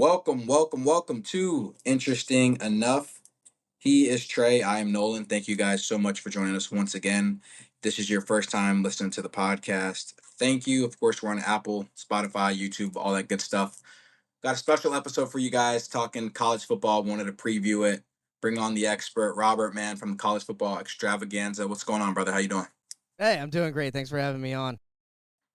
Welcome to Interesting Enough. He is Trey. I am Nolan. Thank you guys so much for joining us once again. This is your first time listening to the podcast. Thank you. Of course, we're on Apple, Spotify, YouTube, all that good stuff. Got a special episode for you guys talking college football. Wanted to preview it. Bring on the expert, Robert, man, from the College Football Extravaganza. What's going on, brother? How you doing? Hey, I'm doing great. Thanks for having me on.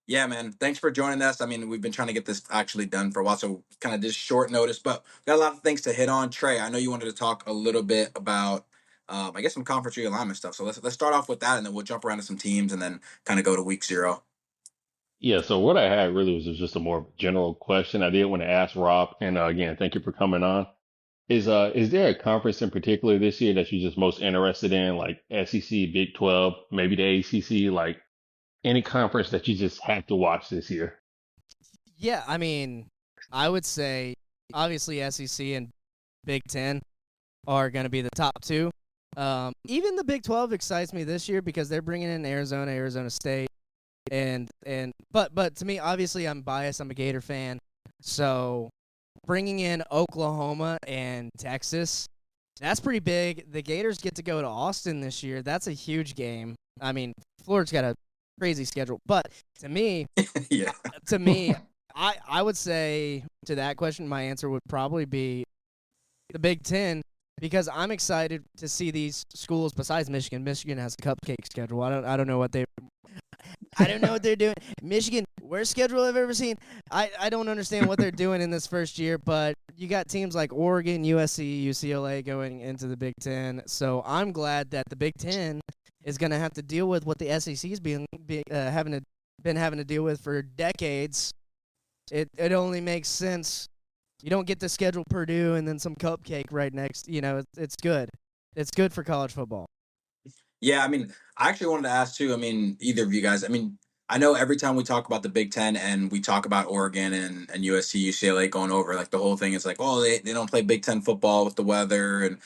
Yeah, man. Thanks for joining us. I mean, we've been trying to get this actually done for a while, so kind of just short notice, but we got a lot of things to hit on. Trey, I know you wanted to talk a little bit about, I guess, some conference realignment stuff. So let's start off with that, and then we'll jump around to some teams, and then kind of go to week 0. Yeah, so what I had really was just a more general question. I did want to ask Rob, and again, thank you for coming on. Is there a conference in particular this year that you're just most interested in, like SEC, Big 12, maybe the ACC, like any conference that you just have to watch this year? Yeah, I mean, I would say obviously SEC and Big Ten are going to be the top two. Even the Big 12 excites me this year because they're bringing in Arizona State, but to me, obviously, I'm biased. I'm a Gator fan, so bringing in Oklahoma and Texas, that's pretty big. The Gators get to go to Austin this year. That's a huge game. I mean, Florida's got a crazy schedule, but to me, Yeah. to me, I would say to that question, my answer would probably be the Big Ten because I'm excited to see these schools besides Michigan. Michigan has a cupcake schedule. I don't know what they're doing. Michigan, worst schedule I've ever seen. I don't understand what they're doing in this first year, but you got teams like Oregon, USC, UCLA going into the Big Ten. So I'm glad that the Big Ten is going to have to deal with what the SEC's been having to deal with for decades. It only makes sense. You don't get to schedule Purdue and then some cupcake right next. It's good. It's good for college football. Yeah, I mean, I actually wanted to ask too. I mean, either of you guys. I mean, I know every time we talk about the Big Ten and we talk about Oregon and USC, UCLA going over, like the whole thing is like, oh, they don't play Big Ten football with the weather and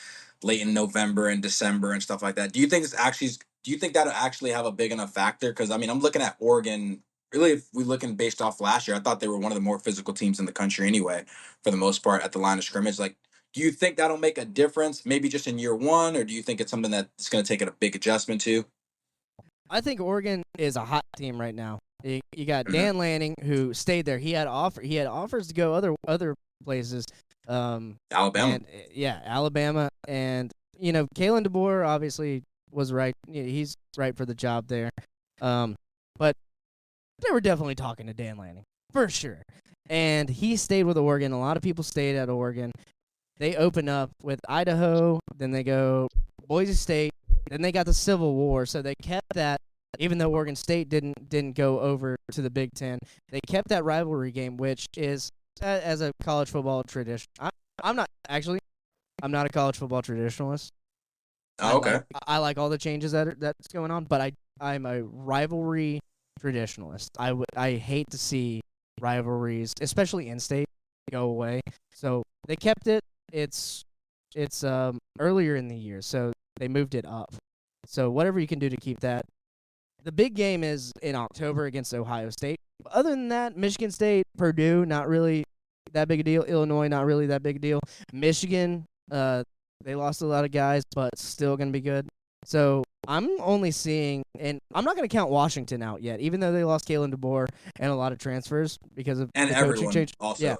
late in November and December and stuff like that. Do you think that'll actually have a big enough factor? Because I mean, I'm looking at Oregon. Really, if we looking based off last year, I thought they were one of the more physical teams in the country anyway, for the most part at the line of scrimmage. Like, do you think that'll make a difference, maybe just in year one, or do you think it's something that's going to take a big adjustment to? I think Oregon is a hot team right now. You got Dan Lanning who stayed there. He had offers to go other places. Alabama. And yeah, Alabama, and Kalen DeBoer obviously was right. He's right for the job there. But they were definitely talking to Dan Lanning for sure, and he stayed with Oregon. A lot of people stayed at Oregon. They open up with Idaho, then they go Boise State, then they got the Civil War, so they kept that. Even though Oregon State didn't go over to the Big Ten, they kept that rivalry game, which is as a college football tradition. I'm not a college football traditionalist. Oh, okay. I like all the changes that's going on, but I'm a rivalry traditionalist. I hate to see rivalries, especially in state, go away. So they kept it. It's earlier in the year, so they moved it up. So whatever you can do to keep that. The big game is in October against Ohio State. Other than that, Michigan State, Purdue, not really that big a deal. Illinois, not really that big a deal. Michigan, they lost a lot of guys, but still going to be good. So I'm only seeing, and I'm not going to count Washington out yet, even though they lost Kalen DeBoer and a lot of transfers because of And the coaching everyone change. also. Yeah.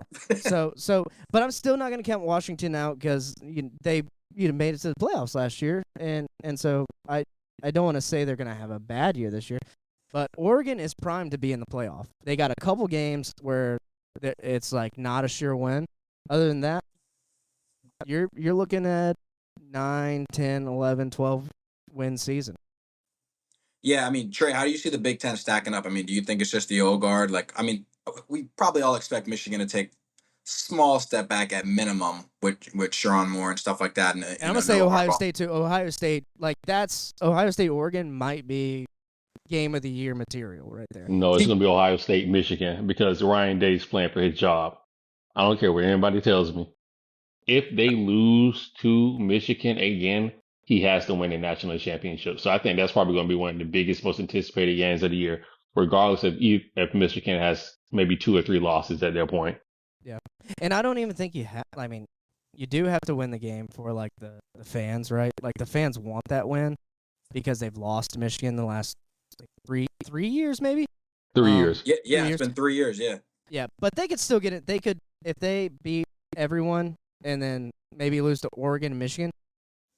But I'm still not going to count Washington out because they made it to the playoffs last year, and so I don't want to say they're going to have a bad year this year, but Oregon is primed to be in the playoff. They got a couple games where it's like not a sure win. Other than that, you're looking at 9, 10, 11, 12 win season. Yeah, I mean, Trey, how do you see the Big Ten stacking up? I mean, do you think it's just the old guard? Like, I mean, we probably all expect Michigan to take small step back at minimum with Sharon Moore and stuff like that. And I'm gonna say Ohio State too. Ohio State, like that's Ohio State. Oregon might be game of the year material right there. No, it's going to be Ohio State, Michigan, because Ryan Day's playing for his job. I don't care what anybody tells me. If they lose to Michigan again, he has to win a national championship. So I think that's probably going to be one of the biggest, most anticipated games of the year, regardless of if Michigan has maybe 2 or 3 losses at that point. Yeah, and I don't even think you have. I mean, you do have to win the game for like the fans, right? Like the fans want that win because they've lost to Michigan the last like, three years, maybe. 3 years. Yeah, Three yeah, it's years. been 3 years. Yeah, Yeah, but they could still get it. They could if they beat everyone and then maybe lose to Oregon and Michigan.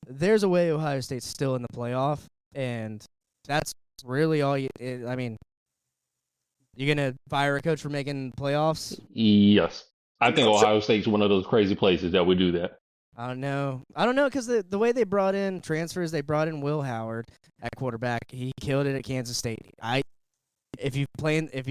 There's a way Ohio State's still in the playoff, and that's really all you. I mean, you're gonna fire a coach for making playoffs? Yes. I and think so Ohio State's one of those crazy places that would do that. I don't know. I don't know because the way they brought in transfers, they brought in Will Howard at quarterback. He killed it at Kansas State. If you've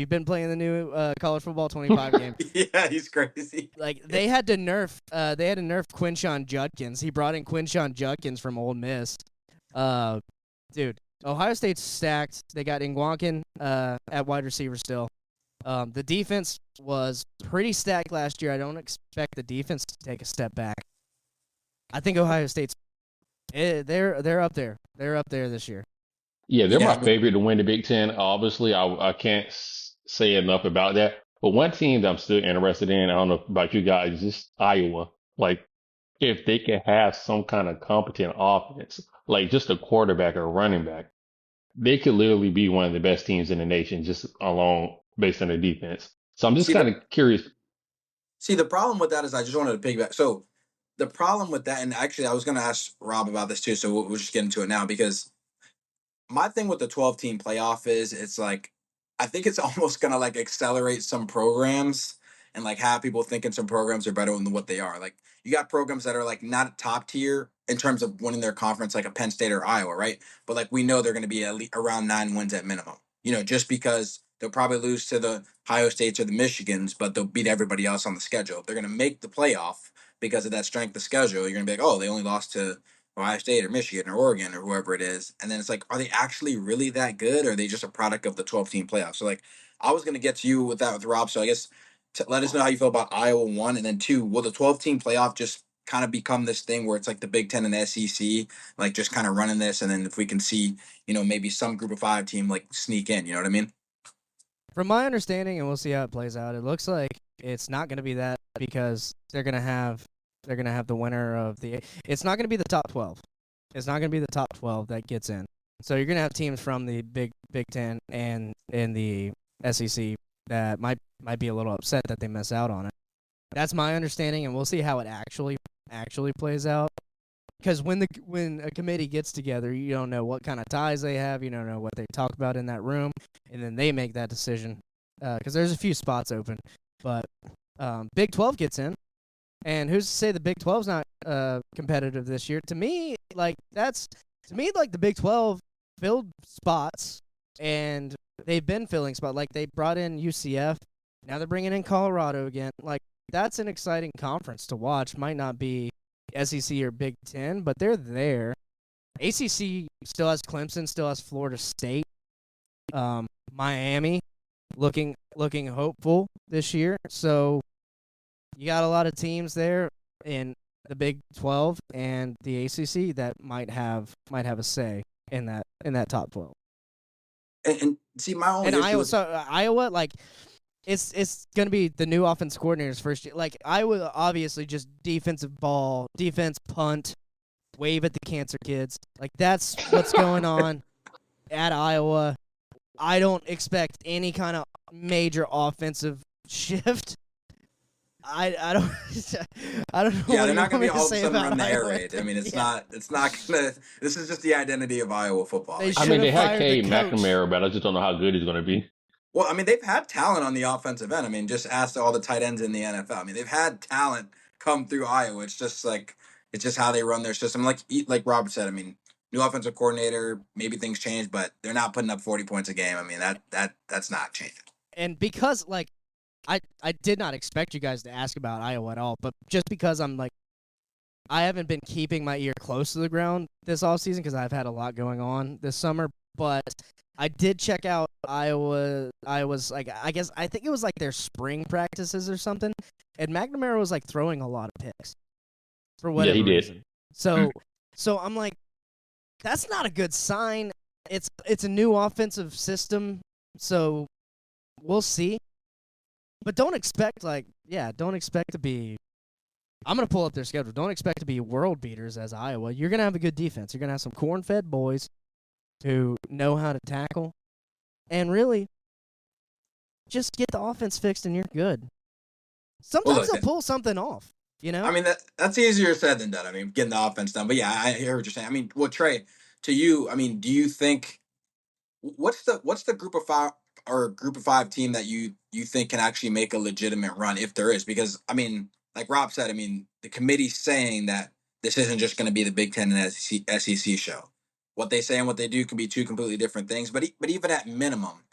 been playing the new college football 25 game, yeah, he's crazy. like they had to nerf Quinshon Judkins. He brought in Quinshon Judkins from Ole Miss. Dude, Ohio State's stacked. They got Ngwankin at wide receiver still. The defense was pretty stacked last year. I don't expect the defense to take a step back. I think Ohio State's they're up there. They're up there this year. Yeah, they're Yeah, my favorite to win the Big Ten. Obviously, I can't say enough about that. But one team that I'm still interested in, I don't know about you guys, is just Iowa. Like, if they can have some kind of competent offense, like just a quarterback or a running back, they could literally be one of the best teams in the nation just alone based on their defense. So I'm just see kind the of curious. see the problem with that is I just wanted to piggyback. So the problem with that, and actually I was going to ask Rob about this too. So we'll just get into it now because my thing with the 12-team playoff is it's like I think it's almost gonna like accelerate some programs and like have people thinking some programs are better than what they are. Like you got programs that are like not top tier in terms of winning their conference, like a Penn State or Iowa, right? But like we know they're gonna be at least around 9 wins at minimum. Just because they'll probably lose to the Ohio States or the Michigans, but they'll beat everybody else on the schedule. If they're gonna make the playoff because of that strength of schedule, you're gonna be like, oh, they only lost to Ohio State or Michigan or Oregon or whoever it is. And then it's like, are they actually really that good or are they just a product of the 12-team playoff? So, like, I was going to get to you with that with Rob. So, I guess let us know how you feel about Iowa, one. And then two, will the 12-team playoff just kind of become this thing where it's like the Big Ten and the SEC, like just kind of running this? And then if we can see, maybe some group of five team like sneak in, you know what I mean? From my understanding, and we'll see how it plays out. It looks like it's not going to be that because they're gonna have the winner of the. It's not gonna be the top 12. It's not gonna be the top 12 that gets in. So you're gonna have teams from the Big Ten and in the SEC that might be a little upset that they miss out on it. That's my understanding, and we'll see how it actually plays out. Because when a committee gets together, you don't know what kind of ties they have. You don't know what they talk about in that room, and then they make that decision. Because there's a few spots open, but Big 12 gets in. And who's to say the Big 12's not competitive this year? To me, the Big 12 filled spots, and they've been filling spots. Like they brought in UCF, now they're bringing in Colorado again. Like that's an exciting conference to watch. Might not be SEC or Big 10, but they're there. ACC still has Clemson, still has Florida State, Miami, looking hopeful this year. So. You got a lot of teams there in the Big 12 and the ACC that might have a say in that top 12. And see, my only And issue Iowa, with Iowa, like it's gonna be the new offense coordinator's first year. Like Iowa, obviously, just defensive ball, defense, punt, wave at the cancer kids. Like that's what's going on at Iowa. I don't expect any kind of major offensive shift. I don't I don't know yeah, what they're you not want going me to be to all of a say sudden about run the air Iowa. raid. I mean, it's Yeah. not going to. This is just the identity of Iowa football. They Like, I should mean, have they had fired the Cade coach. McNamara, but I just don't know how good he's going to be. well, I mean, they've had talent on the offensive end. I mean, just ask all the tight ends in the NFL. I mean, they've had talent come through Iowa. It's just like it's just how they run their system. Like Robert said. I mean, new offensive coordinator. Maybe things change, but they're not putting up 40 points a game. I mean, that's not changing. And because like I did not expect you guys to ask about Iowa at all, but just because I haven't been keeping my ear close to the ground this offseason because I've had a lot going on this summer, but I did check out Iowa. I think it was like their spring practices or something, and McNamara was like throwing a lot of picks for Yeah, he whatever did. reason. So I'm like, that's not a good sign. It's a new offensive system, so we'll see. But don't expect don't expect to be. I'm gonna pull up their schedule. Don't expect to be world beaters as Iowa. You're gonna have a good defense. You're gonna have some corn-fed boys who know how to tackle, and really just get the offense fixed, and you're good. Well, Sometimes look, they'll pull something off. You know. I mean that's easier said than done. I mean, getting the offense done. But yeah, I hear what you're saying. I mean, well, Trey, to you, I mean, do you think what's the group of five team that you think can actually make a legitimate run if there is? Because I mean, like Rob said, I mean, the committee's saying that this isn't just going to be the Big Ten and SEC show. What they say and what they do can be two completely different things. But even at minimum,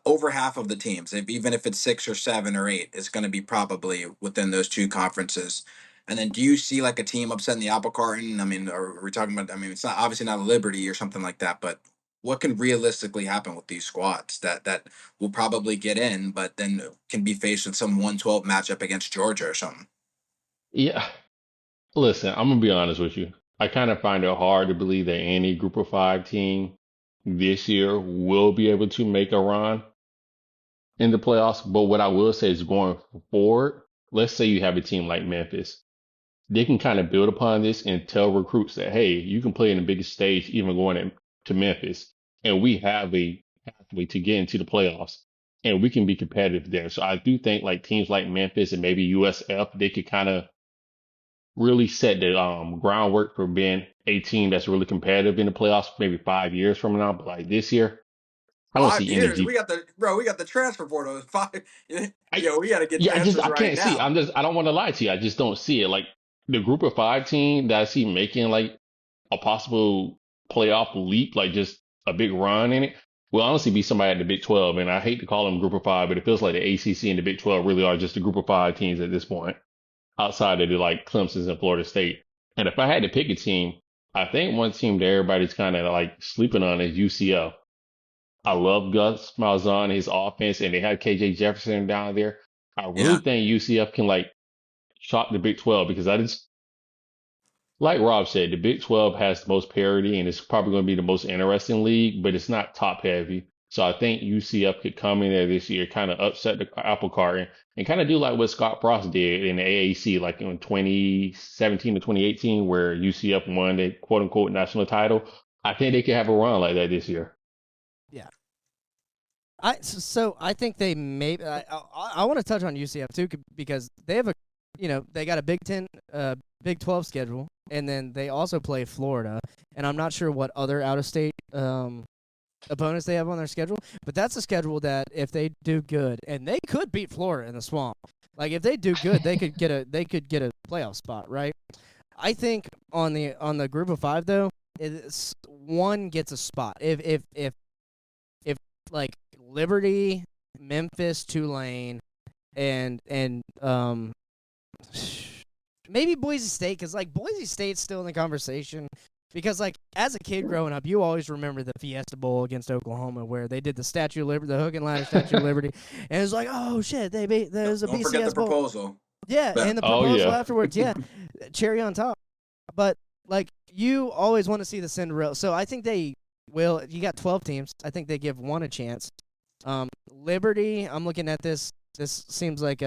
over half of the teams, even if it's 6 or 7 or 8, it's going to be probably within those two conferences. And then, do you see like a team upsetting the apple cart? I mean, are we talking about? I mean, it's not obviously not a Liberty or something like that, but what can realistically happen with these squads that will probably get in, but then can be faced with some 112 matchup against Georgia or something? Yeah. Listen, I'm gonna be honest with you. I kind of find it hard to believe that any Group of Five team this year will be able to make a run in the playoffs. But what I will say is going forward, let's say you have a team like Memphis, they can kind of build upon this and tell recruits that, hey, you can play in the biggest stage, even to Memphis, and we have a pathway to get into the playoffs, and we can be competitive there. So I do think like teams like Memphis and maybe USF, they could kind of really set the groundwork for being a team that's really competitive in the playoffs, maybe 5 years from now. But like this year, I don't Five see any years, G. we got the transfer portal. Five, I yo, we got to get Yeah, transfers I right can't see. now. I don't want to lie to you. I just don't see it. Like the Group of Five team that I see making like a possible playoff leap, like just a big run in it, will honestly be somebody at the Big 12. And I hate to call them Group of Five, but it feels like the ACC and the Big 12 really are just a Group of Five teams at this point, outside of the like Clemson's and Florida State. And if I had to pick a team, I think one team that everybody's kind of like sleeping on is UCF. I love Gus Malzahn, his offense, and they had KJ Jefferson down there. I really Yeah. think UCF can like shock the Big 12 because I just like Rob said, the Big 12 has the most parity and it's probably going to be the most interesting league, but it's not top heavy. So I think UCF could come in there this year, kind of upset the apple cart and kind of do like what Scott Frost did in the AAC, like in 2017 to 2018, where UCF won the quote unquote national title. I think they could have a run like that this year. Yeah. I think they may. I want to touch on UCF too because they have they got a Big 10, Big 12 schedule, and then they also play Florida, and I'm not sure what other out of state opponents they have on their schedule, but that's a schedule that if they do good, and they could beat Florida in the Swamp. Like if they do good, they could get a playoff spot, right? I think on the Group of Five though, one gets a spot. If like Liberty, Memphis, Tulane, and maybe Boise State, because like Boise State's still in the conversation. Because like as a kid growing up, you always remember the Fiesta Bowl against Oklahoma where they did the Statue of Liberty, the hook and ladder Statue of Liberty, and it was like, oh shit, there's a Don't forget the BCS Bowl. proposal. Yeah, But and the Oh proposal yeah. afterwards, yeah, cherry on top. But like you always want to see the Cinderella, so I think they will. You got 12 teams. I think they give one a chance. Liberty, I'm looking at this. This seems like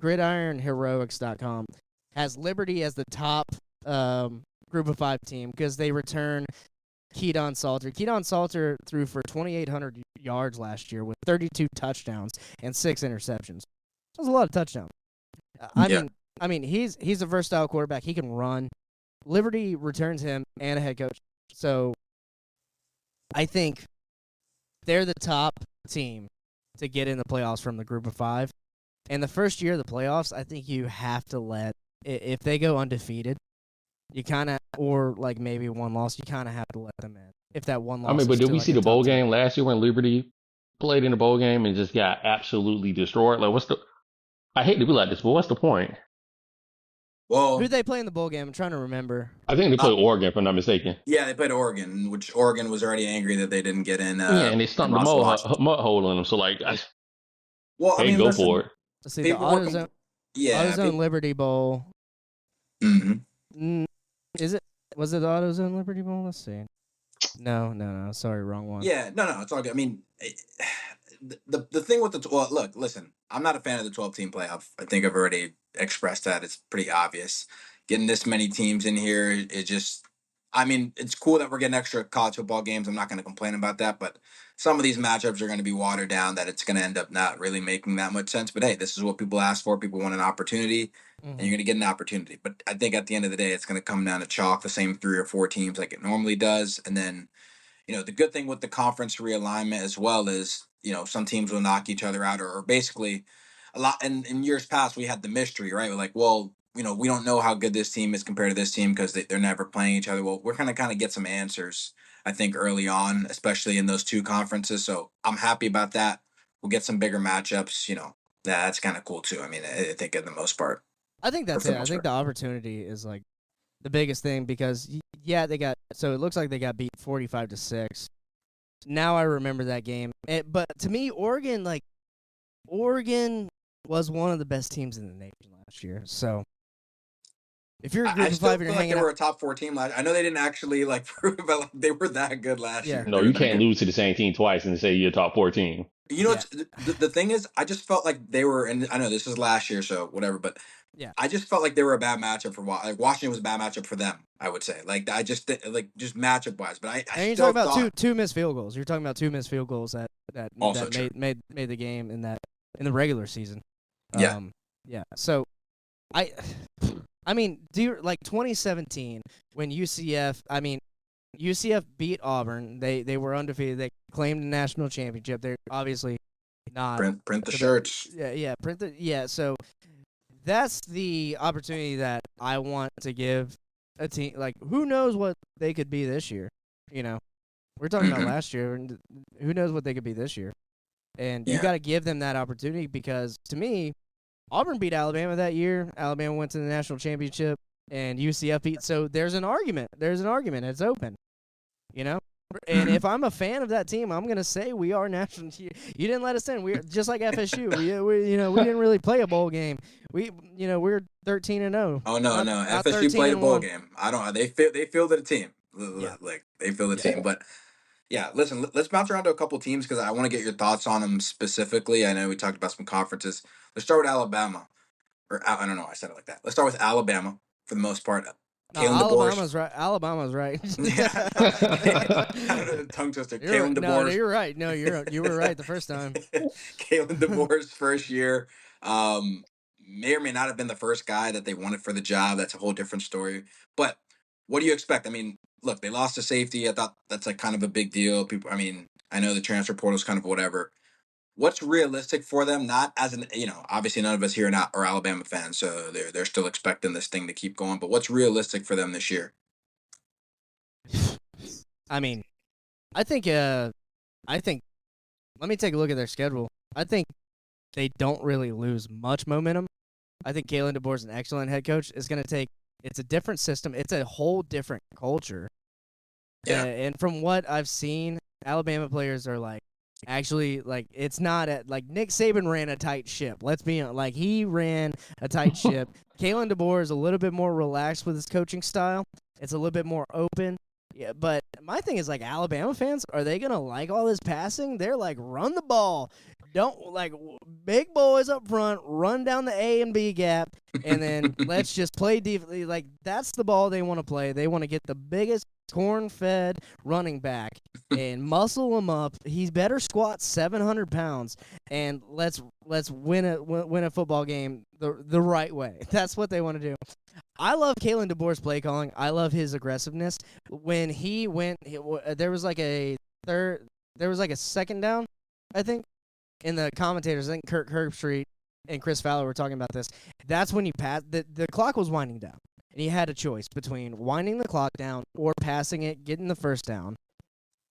gridironheroics.com has Liberty as the top Group of Five team because they return Keaton Salter. Keaton Salter threw for 2,800 yards last year with 32 touchdowns and 6 interceptions. That's a lot of touchdowns. Yeah. I mean, he's a versatile quarterback. He can run. Liberty returns him and a head coach. So I think they're the top team to get in the playoffs from the Group of Five. And the first year of the playoffs, I think you have to if they go undefeated, you kind of, or like maybe one loss, you kind of have to let them in. If that one I loss mean, is but did to we like see a the top bowl 10. game last year when Liberty played in the bowl game and just got absolutely destroyed? Like, I hate to be like this, but what's the point? Who'd Well, they play in the bowl game? I'm trying to remember. I think they uh, played Oregon, if I'm not mistaken. yeah, they played Oregon, which Oregon was already angry that they didn't get in Yeah, and they and stumped the lost to Washington. mud hole on them. So, like, Well, I hey, mean, go for listen, it. Let's see, the people were, yeah, AutoZone Liberty Bowl. hmm Is it? Was it the AutoZone Liberty Bowl? Let's see. No. Sorry, wrong one. yeah, no, it's all good. I mean, the thing with well, look, listen, I'm not a fan of the 12-team playoff. I think I've already expressed that. It's pretty obvious. Getting this many teams in here, it just, I mean, it's cool that we're getting extra college football games. I'm not going to complain about that, but some of these matchups are going to be watered down. That it's going to end up not really making that much sense. But hey, this is what people ask for. People want an opportunity, and you're Hmm. going to get an opportunity. But I think at the end of the day, it's going to come down to chalk, the same 3 or 4 teams like it normally does, and then the good thing with the conference realignment as well is, some teams will knock each other out, or basically a lot. In years past, we had the mystery, right? We're like, well, we don't know how good this team is compared to this team because they're never playing each other. Well, we're going to kind of get some answers, I think, early on, especially in those two conferences. So I'm happy about that. We'll get some bigger matchups. That's kind of cool too. I mean, I think in the most part, I think or that's for it. the I most think part. the opportunity is like the biggest thing because yeah, they got so it looks like they got beat 45-6. Now I remember that game. But to me, Oregon was one of the best teams in the nation last year. So if you're a I group of still five and feel you're like they hanging out, were a top 4 team last. I know they didn't actually like prove it, but like they were that good last yeah, year. No, They were you that can't good. lose to the same team twice and say you're a top 14. yeah, The thing is, I just felt like they were, and I know this is last year, so whatever, but yeah. I just felt like they were a bad matchup for like Washington was a bad matchup for them. I would say, like like just matchup wise, but I And you're talking still about thought two missed field goals. You're talking about two missed field goals also that true. made the game in the regular season. Yeah, Yeah. So I I mean, do you like 2017 when UCF beat Auburn. They were undefeated. They claimed the national championship. They're obviously not print the the best. shirts. Yeah, print the yeah. So that's the opportunity that I want to give a team. Like, who knows what they could be this year? You know, we're talking about Hmm. last year, and who knows what they could be this year? And you Yeah. got to give them that opportunity because, to me, Auburn beat Alabama that year. Alabama went to the national championship, and UCF beat. So there's an argument. There's an argument. It's open. You know. And Hmm. if I'm a fan of that team, I'm gonna say we are national. You didn't let us in. We're just like FSU. We didn't really play a bowl game. We're 13-0, Oh no, not no. not FSU played a bowl 13-1. game. I don't. They fielded a team. Yeah, Like they fielded a yeah. team, but. Yeah, listen, let's bounce around to a couple teams because I want to get your thoughts on them specifically. I know we talked about some conferences. Let's start with Alabama. I don't know, I said it like that. Let's start with Alabama for the most part. No, Kalen DeBoer. Alabama's right. Alabama's right. Yeah. Tongue twister. You're right. Kalen No, DeBoer's you're right. No, you were right the first time. Kalen DeBoer's first year. May or may not have been the first guy that they wanted for the job. That's a whole different story. But what do you expect? I mean, look, they lost a safety. I thought that's like kind of a big deal. People, I mean, I know the transfer portal is kind of whatever. What's realistic for them? Not as an, obviously none of us here are Alabama fans, so they're still expecting this thing to keep going. But what's realistic for them this year? I mean, I think. I think. Let me take a look at their schedule. I think they don't really lose much momentum. I think Kalen DeBoer is an excellent head coach. It's a different system. It's a whole different culture. Yeah. And from what I've seen, Alabama players are actually it's not like Nick Saban ran a tight ship. Let's be honest. Like he ran a tight ship. Kalen DeBoer is a little bit more relaxed with his coaching style. It's a little bit more open. Yeah, but my thing is Alabama fans, are they gonna like all this passing? They're like, run the ball, don't big boys up front, run down the A and B gap, and then let's just play defense. Like that's the ball they want to play. They want to get the biggest corn-fed running back and muscle him up. He's better squat 700 pounds, and let's win a football game the right way. That's what they want to do. I love Kalen DeBoer's play calling. I love his aggressiveness. When he went, there was a second down, I think, and the commentators, I think Kirk Herbstreit and Chris Fowler were talking about this. That's when you pass. The clock was winding down, and he had a choice between winding the clock down or passing it, getting the first down,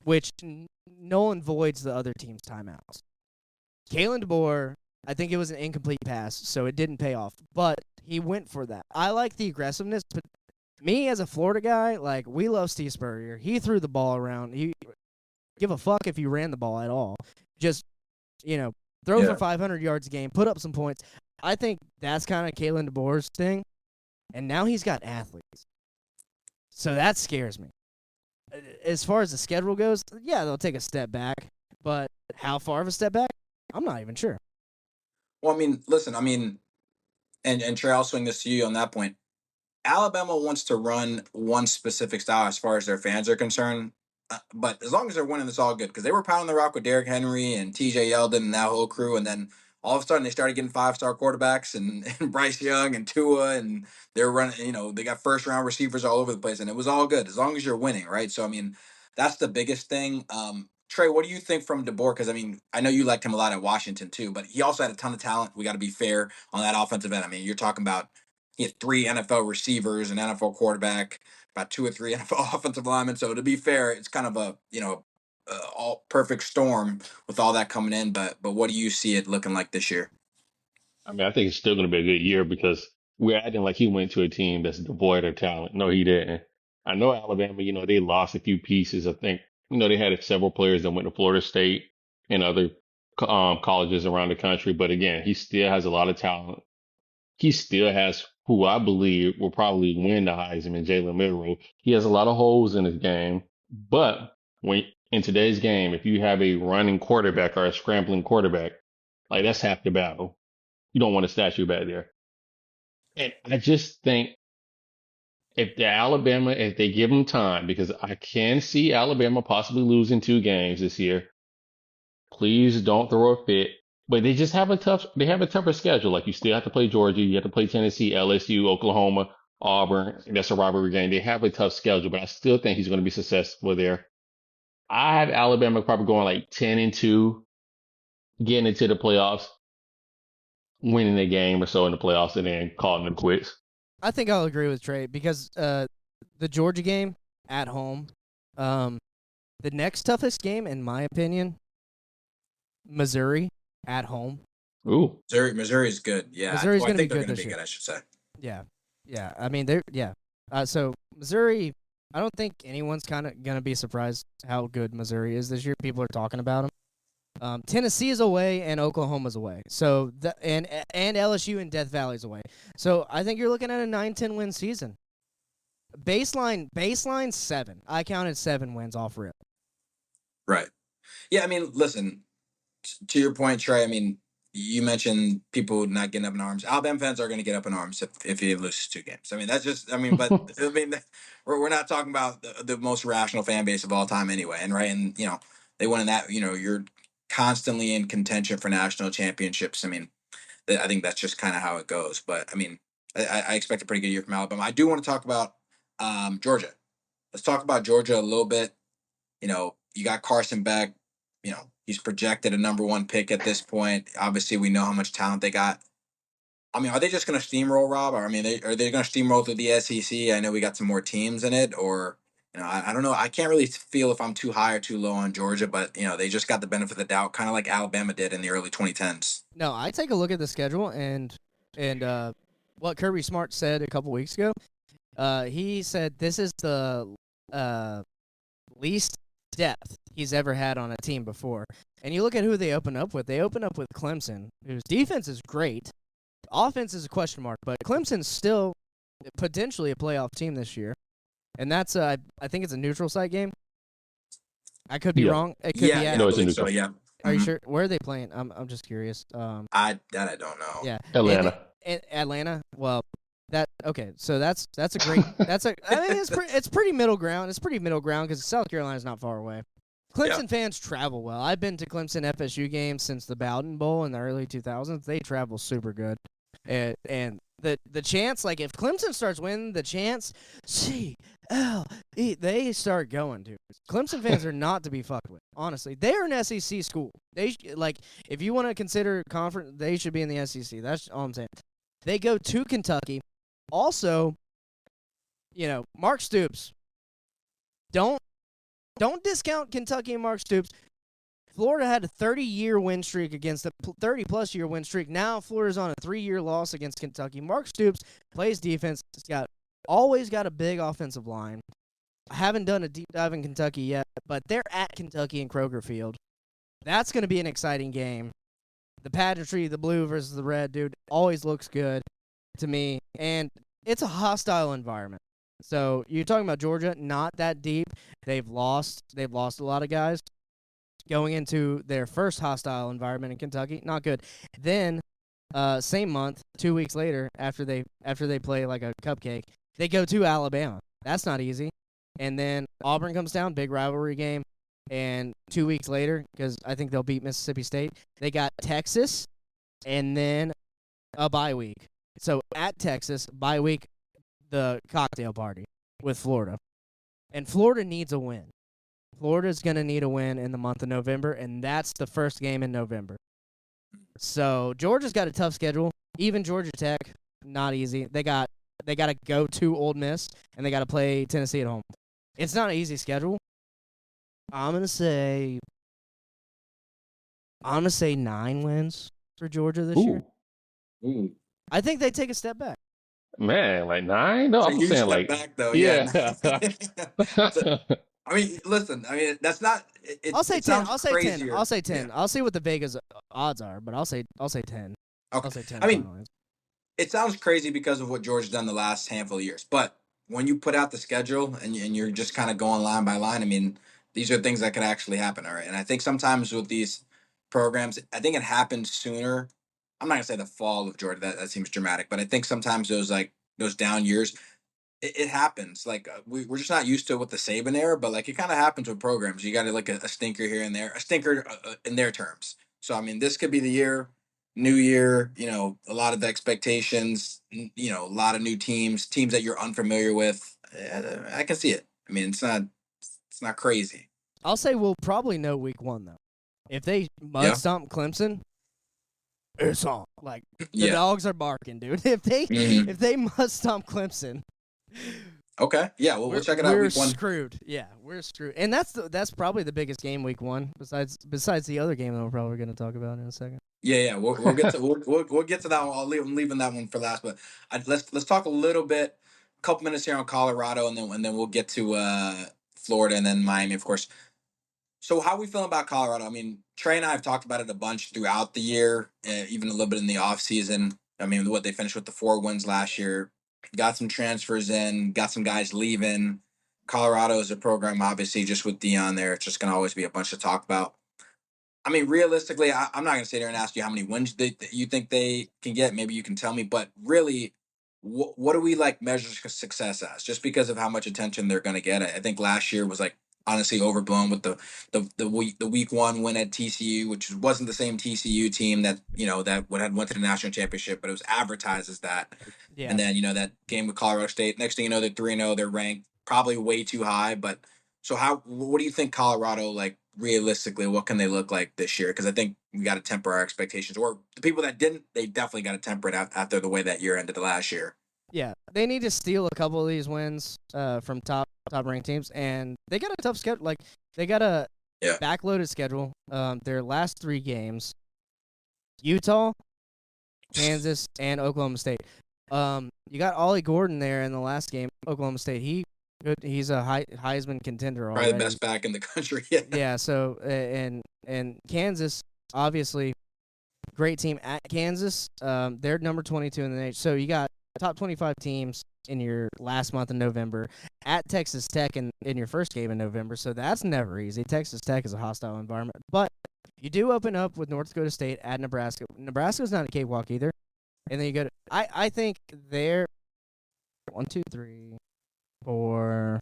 which null and voids the other team's timeouts. Kalen DeBoer, I think it was an incomplete pass, so it didn't pay off, but he went for that. I like the aggressiveness, but me as a Florida guy, we love Steve Spurrier. He threw the ball around. He give a fuck if you ran the ball at all. Just, throw for 500 yards a game, put up some points. I think that's kind of Kalen DeBoer's thing, and now he's got athletes. So that scares me. As far as the schedule goes, yeah, they'll take a step back, but how far of a step back? I'm not even sure. Well, I mean, listen, I mean, and Trey, I'll swing this to you on that point. Alabama wants to run one specific style as far as their fans are concerned. But as long as they're winning, it's all good. Because they were pounding the rock with Derrick Henry and TJ Yeldon and that whole crew. And then all of a sudden they started getting 5-star quarterbacks and Bryce Young and Tua. And they were running, they got first round receivers all over the place. And it was all good as long as you're winning, right? So, I mean, that's the biggest thing. Trey, what do you think from DeBoer? Because, I mean, I know you liked him a lot at Washington too, but he also had a ton of talent. We got to be fair on that offensive end. I mean, you're talking about he had 3 NFL receivers, an NFL quarterback, about 2 or 3 NFL offensive linemen. So to be fair, it's kind of a all perfect storm with all that coming in. But what do you see it looking like this year? I mean, I think it's still going to be a good year because we're acting like he went to a team that's devoid of talent. No, he didn't. I know Alabama, they lost a few pieces. I think, they had several players that went to Florida State and other colleges around the country. But again, he still has a lot of talent. He still has who I believe will probably win the Heisman, Jalen Milroe. He has a lot of holes in his game. But when in today's game, if you have a running quarterback or a scrambling quarterback, like that's half the battle. You don't want a statue back there. And I just think if they give them time, because I can see Alabama possibly losing 2 games this year. Please don't throw a fit. But they have a tougher schedule. Like you still have to play Georgia, you have to play Tennessee, LSU, Oklahoma, Auburn. That's a rivalry game. They have a tough schedule, but I still think he's going to be successful there. I have Alabama probably going like 10-2, getting into the playoffs, winning a game or so in the playoffs, and then calling them quits. I think I'll agree with Trey because the Georgia game at home, the next toughest game, in my opinion, Missouri at home. Ooh, Missouri is good. Yeah, Missouri's I going to be think they're good going to this be year. good. I should say. Yeah. I mean, so Missouri, I don't think anyone's kind of going to be surprised how good Missouri is this year. People are talking about them. Tennessee is away and Oklahoma's away. So and LSU and Death Valley's away. So I think you're looking at a 9-10 win season. Baseline 7. I counted 7 wins off rip. Right. Yeah. I mean, listen. To your point, Trey. I mean, you mentioned people not getting up in arms. Alabama fans are going to get up in arms if he loses 2 games. I mean, that's just. I mean, but I mean, we're not talking about the most rational fan base of all time anyway. And right, and they won in that. You're constantly in contention for national championships. I mean, I think that's just kind of how it goes. But I mean, I expect a pretty good year from Alabama. I do want to talk about Georgia. Let's talk about Georgia a little bit. You got Carson Beck. He's projected a #1 pick at this point. Obviously, we know how much talent they got. I mean, are they just going to steamroll, Rob? Or I mean, are they going to steamroll through the SEC? I know we got some more teams in it, or I don't know. I can't really feel if I'm too high or too low on Georgia, but they just got the benefit of the doubt, kind of like Alabama did in the early 2010s. No, I take a look at the schedule and what Kirby Smart said a couple weeks ago. He said this is the least depth he's ever had on a team before. And you look at who they open up with. They open up with Clemson, whose defense is great. Offense is a question mark, but Clemson's still potentially a playoff team this year. And that's I think it's a neutral site game. I could be wrong. It could be at. No, I it's a believe neutral. so. Yeah. Are you sure? Where are they playing? I'm just curious. I don't know. Yeah. Atlanta. Atlanta. Well, so that's a great I mean it's pretty middle ground. It's pretty middle ground because South Carolina's not far away. Clemson fans travel well. I've been to Clemson FSU games since the Bowden Bowl in the early 2000s. They travel super good. And the chance, like if Clemson starts winning, the chance CLE, they start going, dude. Clemson fans are not to be fucked with. Honestly, they are an SEC school. They like if you want to consider conference, they should be in the SEC. That's all I'm saying. They go to Kentucky. Also, Mark Stoops. Don't discount Kentucky and Mark Stoops. Florida had a 30-year win streak against a 30-plus year win streak. Now Florida's on a 3-year loss against Kentucky. Mark Stoops plays defense. He's always got a big offensive line. I haven't done a deep dive in Kentucky yet, but they're at Kentucky in Kroger Field. That's going to be an exciting game. The pageantry, the blue versus the red, dude, always looks good to me. And it's a hostile environment. So you're talking about Georgia, not that deep. They've lost a lot of guys. going into their first hostile environment in Kentucky. Not good. Then, same month, 2 weeks later, after they play like a cupcake, they go to Alabama. That's not easy. And then Auburn comes down, big rivalry game. And 2 weeks later, because I think they'll beat Mississippi State, they got Texas, and then a bye week. So at Texas, bye week, the cocktail party with Florida. And Florida needs a win. Florida's going to need a win in the month of November, and that's the first game in November. So Georgia's got a tough schedule. Even Georgia Tech, not easy. They got to go to Ole Miss, and they got to play Tennessee at home. It's not an easy schedule. I'm gonna say 9 wins for Georgia this year. Ooh. I think they take a step back. Man, like 9? No, It's a I'm huge saying step like, back, though. Yeah. yeah. I mean, listen. I mean, that's not. I'll say it 10. sounds I'll say 10. crazier. I'll say 10. Yeah. I'll see what the Vegas odds are, but I'll say 10. Okay. I'll say 10. I mean, final answer. it sounds crazy because of what Georgia's done the last handful of years. But when you put out the schedule and you're just kind of going line by line, I mean, these are things that could actually happen. All right. And I think sometimes with these programs, I think it happens sooner. I'm not gonna say the fall of Georgia. That seems dramatic, but I think sometimes those down years, it happens. Like we're just not used to it with the Saban era, but like it kind of happens with programs. You got to like a stinker here and there, a stinker in their terms. So I mean, this could be the year, new year. You know, a lot of expectations. You know, a lot of new teams that you're unfamiliar with. I can see it. I mean, it's not crazy. I'll say we'll probably know week 1 though. If they mud stomp Clemson, it's on. Like the dogs are barking, dude. If they mud stomp Clemson. Okay. Yeah. Well, we'll check it out. We're Week 1. screwed. Yeah, we're screwed. And that's probably the biggest game week 1 besides the other game that we're probably going to talk about in a second. Yeah. We'll get to we'll get to that one. I'm leaving that one for last, but let's talk a little bit, a couple minutes here on Colorado, and then we'll get to Florida and then Miami, of course. So how are we feeling about Colorado? I mean, Trey and I have talked about it a bunch throughout the year, even a little bit in the off season. I mean, what they finished with the 4 wins last year, got some transfers in, got some guys leaving. Colorado is a program, obviously, just with Dion there. It's just going to always be a bunch to talk about. I mean, realistically, I'm not going to sit here and ask you how many wins that you think they can get. Maybe you can tell me, but really, what do we like measure success as? Just because of how much attention they're going to get. I think last year was like honestly overblown with the week 1 win at TCU, which wasn't the same TCU team that that went to the national championship, but it was advertised as that. Yeah. And then that game with Colorado State. Next thing you know, they're 3-0. They're ranked probably way too high. But so what do you think Colorado, like, realistically, what can they look like this year? Because I think we got to temper our expectations. Or the people that didn't, they definitely got to temper it after the way that year ended the last year. Yeah, they need to steal a couple of these wins from top ranked teams, and they got a tough schedule. Like they got a backloaded schedule. Their last 3 games: Utah, Kansas, and Oklahoma State. You got Ollie Gordon there in the last game, Oklahoma State. He's a Heisman contender already. Probably the best back in the country. Yeah. Yeah. So and Kansas, obviously, great team at Kansas. They're number 22 in the nation. So you got top 25 teams in your last month in November at Texas Tech in your first game in November. So that's never easy. Texas Tech is a hostile environment, but you do open up with North Dakota State at Nebraska. Nebraska's not a cakewalk either. And then you go to I think they're 1, 2, 3, 4,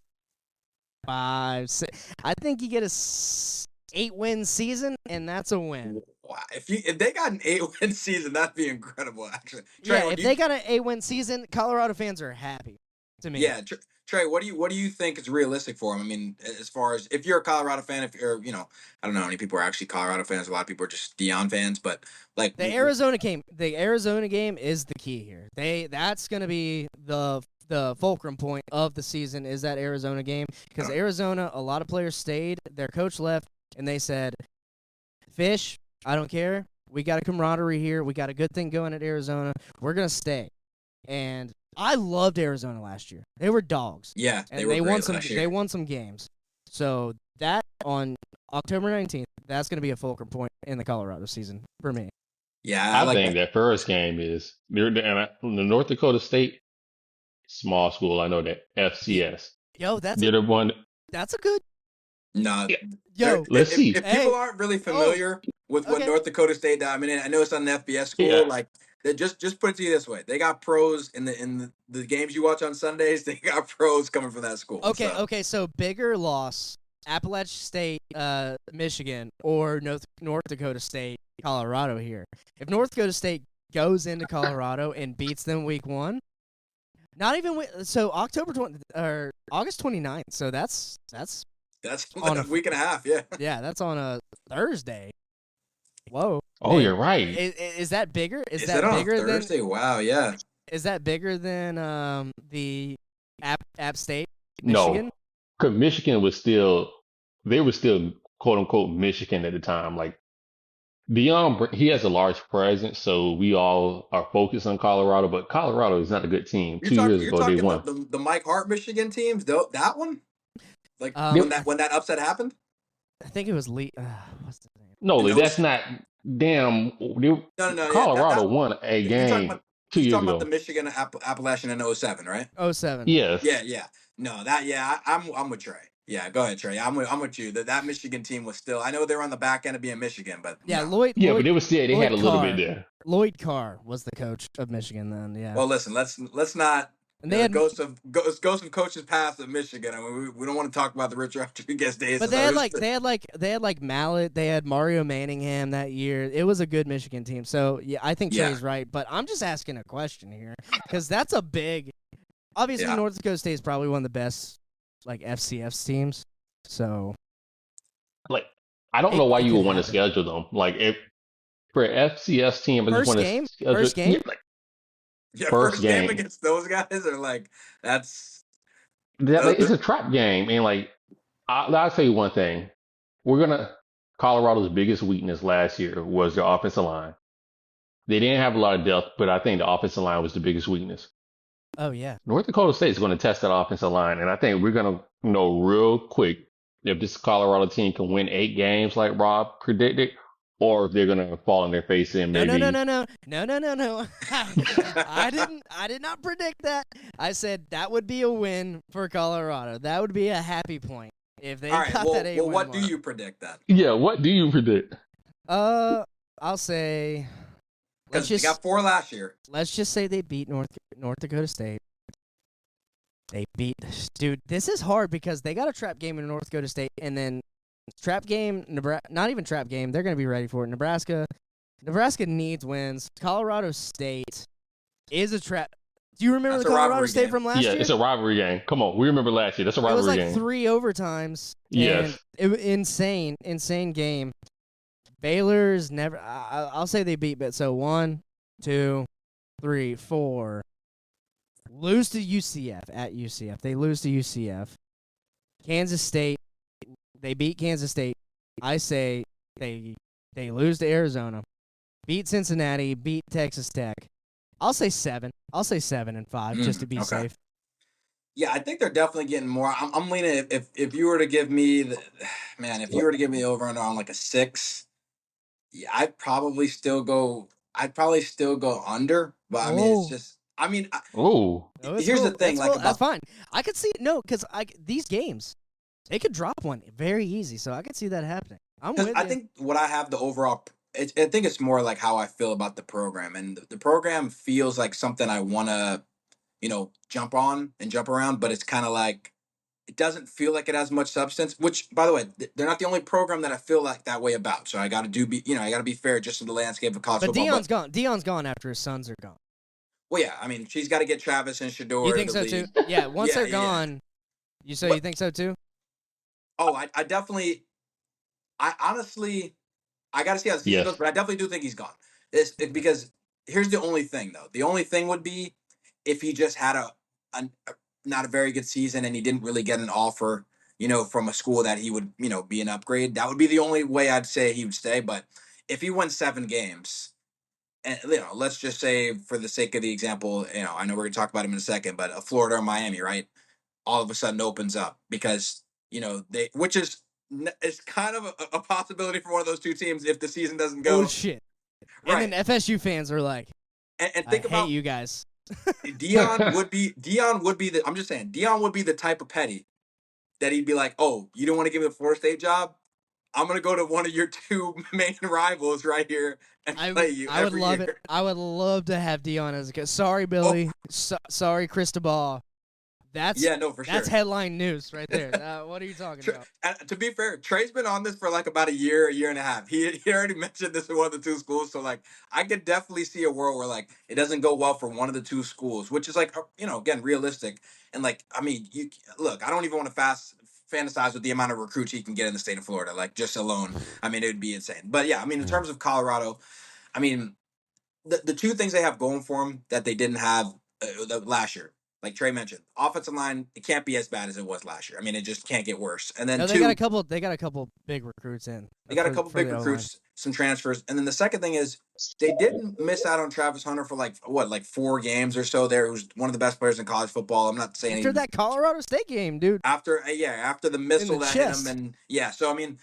5, 6. I think you get a 8-win season, and that's a win. Wow. If they got an 8-win season, that'd be incredible. Actually, Trey, if they got an 8-win season, Colorado fans are happy. To me, yeah. Trey, what do you think is realistic for them? I mean, as far as if you're a Colorado fan, if you're I don't know how many people are actually Colorado fans. A lot of people are just Dion fans, but like the Arizona game is the key here. That's going to be the fulcrum point of the season is that Arizona game because Arizona, a lot of players stayed, their coach left, and they said, "Fish, I don't care. We got a camaraderie here. We got a good thing going at Arizona. We're going to stay." And I loved Arizona last year. They were dogs. Yeah, and they won some. They won some games. So that on October 19th, that's going to be a fulcrum point in the Colorado season for me. Yeah, I think that first game is the North Dakota State small school. I know that FCS. Yo, they're the one. That's a good. No, Yeah, Yo, let's if see. people hey, aren't really oh, familiar with what okay. North Dakota State does, I mean, I know it's not an FBS Yeah, school. Like, they just put it to you this way: they got pros in the games you watch on Sundays. They got pros coming from that school. Okay, So okay, so bigger loss, Appalachian State, Michigan, or North Dakota State, Colorado here. If North Dakota State goes into Colorado and beats them week 1, not even so October 20 or August 29th. So that's that's on a a week and a half. Yeah. yeah, that's on a Thursday. Whoa. oh, Man, you're right. is that bigger? Is that on a Thursday? Wow. Yeah. Is that bigger than the App State, Michigan? No, because Michigan was still, they were still quote unquote Michigan at the time. Like he has a large presence, so we all are focused on Colorado, but Colorado is not a good team. You're 2 years talking you're ago, they talking won. the Mike Hart Michigan teams, though, that one? Like They, Um, I, when that upset happened? I think it was Lee. What's the name? no, In Lee, that's those not damn. no, yeah, Colorado that won a you're talking game about two you're years talking about the ago. Michigan Appalachian in '07, right? Oh seven. Yes. Yeah, yeah. No, that yeah, I'm with Trey. Yeah, go ahead, Trey. I'm with you. That Michigan team was still. I know they were on the back end of being Michigan, but Yeah, no. Yeah, but it was still, they had Lloyd a little bit Carr. there. Lloyd Carr was the coach of Michigan then. Yeah, Well, listen, let's not. and You they know, the had, ghosts of coaches past of Michigan. I mean, we don't want to talk about the Richard Rodriguez days. but they had like Mallet. They had Mario Manningham that year. It was a good Michigan team. So yeah, I think Yeah. Trey's right. But I'm just asking a question here because that's a big. Obviously, Yeah. North Dakota State is probably one of the best like FCS teams. So Like, I don't know why it you could would want to happen. schedule them. Like, if for an FCS team, I just First want to game, schedule. first game. Yeah, like Yeah, first first game game. against those guys are like that's Like, it's they're- a trap game, and like I'll tell you one thing: we're gonna Colorado's biggest weakness last year was their offensive line. They didn't have a lot of depth, but I think the offensive line was the biggest weakness. Oh yeah. North Dakota State is going to test that offensive line, and I think we're going to know real quick if this Colorado team can win 8 games like Rob predicted, or if they're going to fall on their face and No, no, no, maybe. no, no, no, no, no, no. I did not predict that. I said that would be a win for Colorado. That would be a happy point if they all right. got Well, that 8-win what do mark. you predict then? Yeah, what do you predict? I'll say Because they got 4 last year. let's just say they beat North Dakota State. They beat dude. This is hard because they got a trap game in North Dakota State, and then trap game Nebraska. Not even trap game. They're gonna be ready for it. Nebraska needs wins. Colorado State is a trap. Do you remember That's the a Colorado rivalry State game. from last Yeah, year? it's a rivalry game. Come on, we remember last year. That's a It was rivalry like game. 3 overtimes. Yes. And insane game. Baylor's never. I'll say they beat, but so 1, 2, 3, 4. Lose to UCF at UCF. They lose to UCF. Kansas State. They beat Kansas State. I say they lose to Arizona. Beat Cincinnati. Beat Texas Tech. I'll say 7. I'll say 7 and 5 just to be Okay. safe. Yeah, I think they're definitely getting more. I'm leaning if you were to give me if you were to give me over on like a 6, yeah, I'd probably still go under. But I mean, it's Oh. just. I mean, Oh, No, it's here's cool. the thing. That's Like cool. That's about fine. I could see because these games, they could drop one very easy. So I could see that happening. I'm because with I you. think what I have the overall. I think it's more like how I feel about the program, and the program feels like something I want to, jump on and jump around. But it's kind of like it doesn't feel like it has much substance. Which, by the way, they're not the only program that I feel like that way about. So I got to I got to be fair just to the landscape of college But football. Dion's gone. Dion's gone after his sons are gone. Well, yeah, I mean, she's got to get Travis and Shador You to think the so league. too? Yeah. Once Yeah, they're yeah. gone, you But- think so too? Oh, I definitely, I honestly, I got to see how the season yes. goes, but I definitely do think he's gone. Because here's the only thing, though. The only thing would be if he just had a not a very good season and he didn't really get an offer, from a school that he would, be an upgrade. That would be the only way I'd say he would stay. But if he wins 7 games, and let's just say for the sake of the example, I know we're gonna talk about him in a second, but a Florida or Miami, right? All of a sudden opens up because which is it's kind of a possibility for one of those two teams if the season doesn't go Oh shit! right. And then FSU fans are like, And I think hate about you guys. Dion would be the I'm just saying Dion would be the type of petty that he'd be like, "Oh, you don't want to give me the Florida State job? I'm gonna go to one of your two main rivals right here and play you I would every love it. year." I would love to have Dion as a coach. Sorry, Oh, Billy. Sorry, Cristobal. yeah, no, for That's sure. headline news right there. What are you talking about? To be fair, Trey's been on this for like about a year and a half. He already mentioned this in one of the two schools, so like I could definitely see a world where like it doesn't go well for one of the two schools, which is like again realistic. And like I mean, you look, I don't even want to fantasize with the amount of recruits he can get in the state of Florida, like just alone. I mean, it would be insane. But yeah, I mean, in Mm. terms of Colorado, I mean, the two things they have going for them that they didn't have last year, like Trey mentioned, offensive line, it can't be as bad as it was last year. I mean, it just can't get worse. And then No, they got a two, couple. They got a couple big recruits in they got a couple for big the O line. recruits, some transfers, and then the second thing is they didn't miss out on Travis Hunter for like what, like 4 games or so. There, who's one of the best players in college football. I'm not saying After that Colorado State game, dude, after the in missile the that hit him, chest. and yeah. So I mean,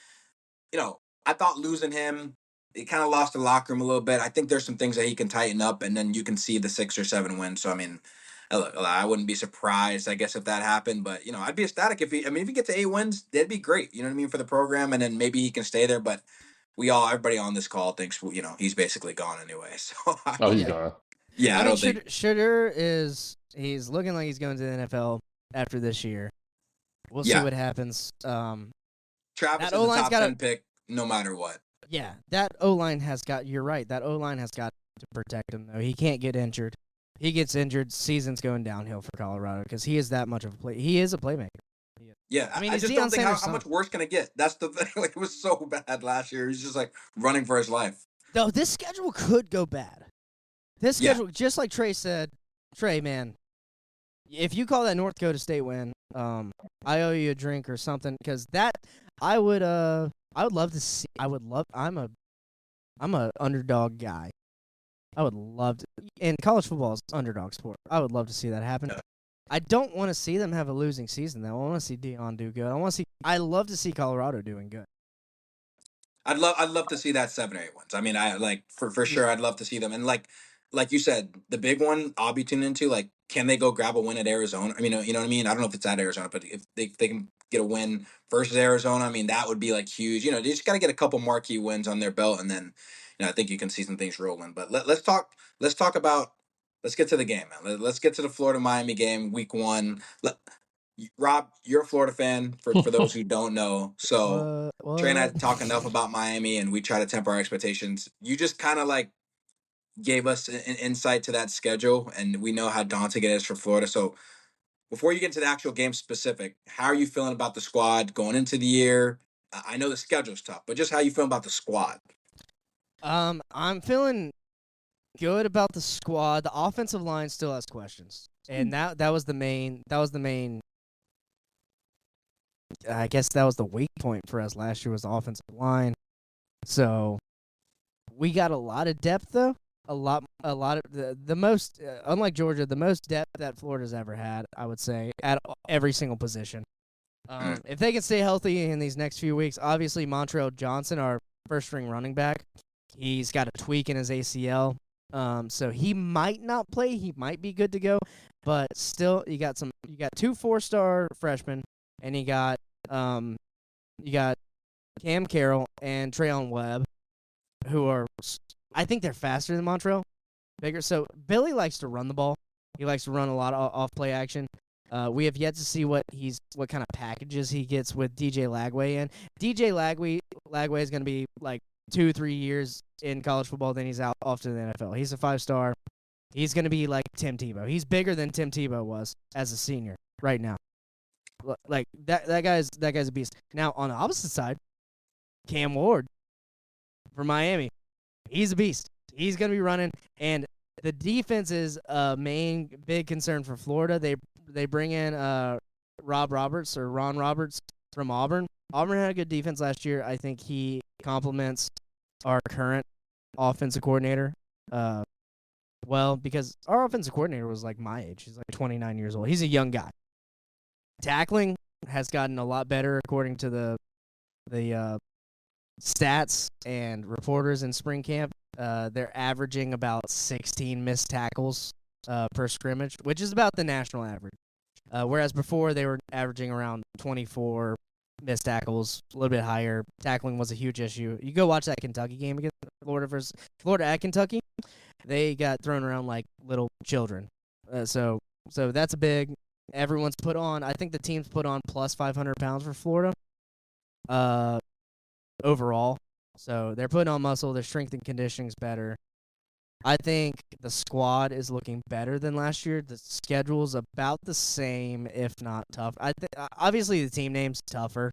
I thought losing him, it kind of lost the locker room a little bit. I think there's some things that he can tighten up, and then you can see the 6 or 7 wins. So I mean, look, I wouldn't be surprised, I guess, if that happened. But I'd be ecstatic if if he gets to 8 wins, that'd be great. You know what I mean, for the program, and then maybe he can stay there. But everybody on this call thinks he's basically gone anyway. So I Oh, don't he's think, gone. yeah, I I mean, don't think. he's looking like he's going to the NFL after this year. We'll see Yeah, what happens. Travis That is a O-line's top got 10 pick no matter what. yeah, that O-line has got, you're right, that O-line has got to protect him, though. He can't get injured. He gets injured, season's going downhill for Colorado because he is that much of a he is a playmaker. Yeah, I mean, I he's just Deion don't think Sanders' how son. much worse can it get. That's the thing. Like, it was so bad last year. He's just like running for his life. Though this schedule could go bad. This Yeah, schedule, just like Trey said, Trey, man, if you call that North Dakota State win, I owe you a drink or something because I would love to see. I'm a underdog guy. I would love to. And college football is underdog sport. I would love to see that happen. I don't want to see them have a losing season, though. I want to see Dion do good. I love to see Colorado doing good. I'd love to see that 7 or 8 wins. I mean, I like for Yeah. sure. I'd love to see them. And like you said, the big one I'll be tuned into. Like, can they go grab a win at Arizona? I mean, you know what I mean. I don't know if it's at Arizona, but if they can get a win versus Arizona, I mean, that would be like huge. They just got to get a couple marquee wins on their belt, and then I think you can see some things rolling. But let's talk. Let's talk about. Let's get to the game, man. Let's get to the Florida Miami game, week 1. Rob, you're a Florida fan, for those who don't know. So Trey and I What? talk enough about Miami, and we try to temper our expectations. You just kind of like gave us an insight to that schedule, and we know how daunting it is for Florida. So before you get into the actual game specific, how are you feeling about the squad going into the year? I know the schedule's tough, but just how you feeling about the squad? I'm feeling good about the squad. The offensive line still has questions, and that was the main. I guess that was the weak point for us last year was the offensive line. So we got a lot of depth though. A lot of the most unlike Georgia, the most depth that Florida's ever had, I would say, at every single position. Mm. If they can stay healthy in these next few weeks, obviously Montrell Johnson, our first string running back, he's got a tweak in his ACL. So he might not play. He might be good to go, but still, you got 2 4-star freshmen, and you got Cam Carroll and Trayon Webb, who are, I think they're faster than Montrell, bigger. So Billy likes to run the ball. He likes to run a lot of off play action. We have yet to see what kind of packages he gets with DJ Lagway in. DJ Lagway is going to be like 2-3 years in college football, then he's out off to the NFL. He's a 5-star. He's going to be like Tim Tebow. He's bigger than Tim Tebow was as a senior right now. Like that guy's a beast. Now on the opposite side, Cam Ward from Miami, he's a beast. He's going to be running, and the defense is a main big concern for Florida. They bring in Ron Roberts from Auburn. Auburn had a good defense last year. I think he complements our current offensive coordinator well, because our offensive coordinator was like my age. He's like 29 years old. He's a young guy. Tackling has gotten a lot better according to the stats and reporters in spring camp. They're averaging about 16 missed tackles per scrimmage, which is about the national average. Whereas before they were averaging around 24 missed tackles, a little bit higher. Tackling was a huge issue. You go watch that Kentucky game against Florida at Kentucky. They got thrown around like little children. So that's a big. Everyone's put on. I think the team's put on plus 500 pounds for Florida. Overall, so they're putting on muscle. Their strength and conditioning's better. I think the squad is looking better than last year. The schedule's about the same, if not tough. I think obviously the team name's tougher.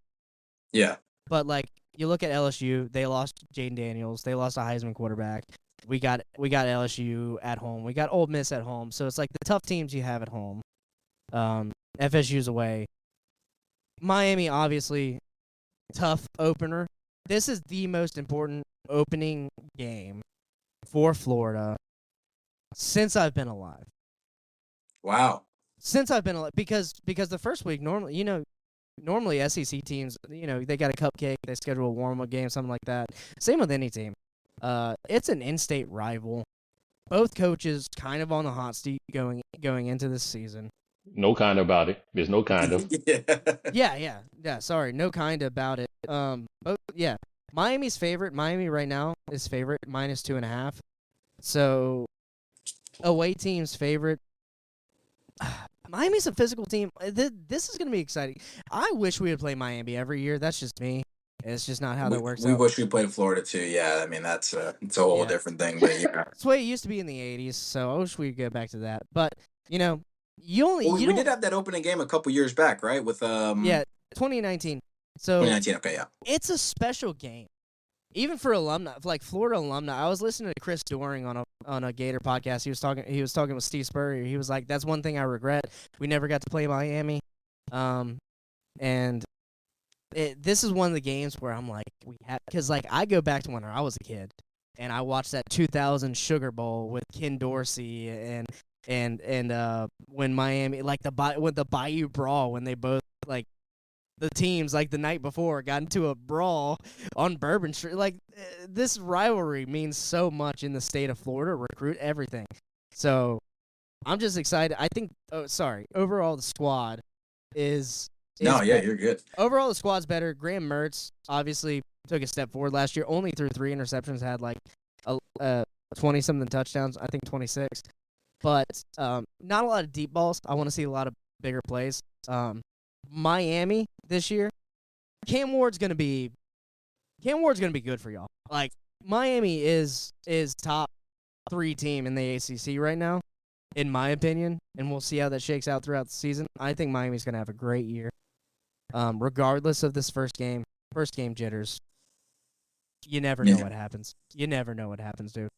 Yeah. But like you look at LSU, they lost Jaden Daniels. They lost a Heisman quarterback. We got LSU at home. We got Ole Miss at home. So it's like the tough teams you have at home. FSU's away. Miami, obviously, tough opener. This is the most important opening game for Florida since I've been alive. Wow. Since I've been alive, because the first week normally SEC teams, they got a cupcake, they schedule a warm-up game, something like that. Same with any team. It's an in-state rival. Both coaches kind of on the hot seat going into this season. No kind about it. There's no kind of. Yeah. Sorry, no kind about it. Yeah. Miami's favorite. Miami right now is favorite -2.5. So, away team's favorite. Miami's a physical team. This is going to be exciting. I wish we would play Miami every year. That's just me. It's just not how that works out. We wish we played Florida too. Yeah, I mean it's a whole different thing. But yeah, it's the way it used to be in the '80s. So I wish we could go back to that. But we did have that opening game a couple years back, right? With 2019. So 2019. Okay, yeah. It's a special game, even for alumni, like Florida alumni. I was listening to Chris Doering on a Gator podcast. He was talking with Steve Spurrier. He was like, "That's one thing I regret. We never got to play Miami." This is one of the games where I'm like, because like I go back to when I was a kid, and I watched that 2000 Sugar Bowl with Ken Dorsey and when Miami, like with the Bayou Brawl, when they both like the teams like the night before got into a brawl on Bourbon Street. Like this rivalry means so much in the state of Florida. Recruit everything. So I'm just excited. I think. Overall the squad is. You're good. Overall, the squad's better. Graham Mertz obviously took a step forward last year. Only threw 3 interceptions, had like 20-something touchdowns. I think 26. But not a lot of deep balls. I want to see a lot of bigger plays. Miami this year, Cam Ward's gonna be good for y'all. Like Miami is top 3 team in the ACC right now, in my opinion, and we'll see how that shakes out throughout the season. I think Miami's gonna have a great year. Regardless of this first game jitters. You never know what happens. You never know what happens, dude.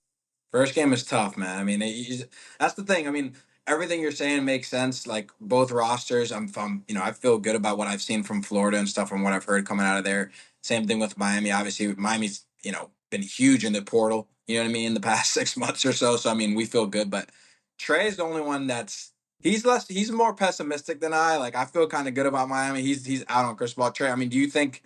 First game is tough, man. I mean, that's the thing. I mean, everything you're saying makes sense. Like both rosters, I feel good about what I've seen from Florida and stuff, from what I've heard coming out of there. Same thing with Miami. Obviously, Miami's been huge in the portal. You know what I mean, in the past 6 months or so. So I mean, we feel good. But Trey's the only one he's more pessimistic than I. Like I feel kind of good about Miami. He's out on Cristobal. Trey, I mean, do you think